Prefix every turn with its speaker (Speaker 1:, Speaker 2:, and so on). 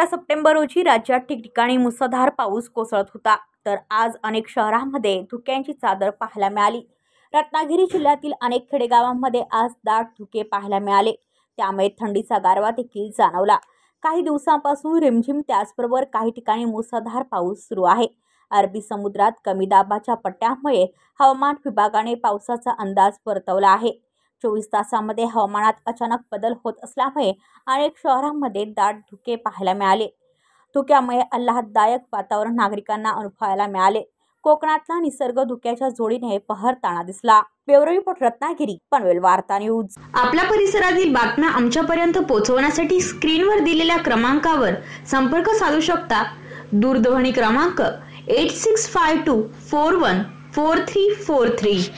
Speaker 1: September रोजी राज्यात ठिकठिकाणी मुसळधार पाऊस कोसळत होता, तर आज अनेक शहरांमध्ये धुक्यांची चादर पाहायला मिळाली। रत्नागिरी जिल्ह्यातील अनेक खेडेगावांमध्ये आज दाट धुके पाहायला मिळाले, त्यामुळे थंडीचा गारवा देखील जाणवला। काही दिवसांपासून रिमझिम त्याचबरोबर काही ठिकाणी मुसळधार पाऊस सुरू आहे। अरबी समुद्रात कमी दाबाच्या पट्ट्यामुळे हवामान विभागाने पावसाचा अंदाज वर्तवला आहे। 24 तासांमध्ये हवामानात अचानक बदल होत असल्यामुळे अनेक शहरांमध्ये दाट धुके पाहायला मिळाले। धुक्यामुळे आल्हाददायक वातावरण नागरिकांना अनुभवायला मिळाले। कोकणातला निसर्ग धुक्याच्या जोडीने पहरताना दिसला। ब्युरो रिपोर्ट रत्नागिरी, पनवेल वार्ता न्यूज।
Speaker 2: आपल्या परिसरातील बातम्या आमच्यापर्यंत पोहोचवण्यासाठी स्क्रीनवर दिलेल्या क्रमांकावर संपर्क साधू शकता। दूरध्वनी क्रमांक 8652414343।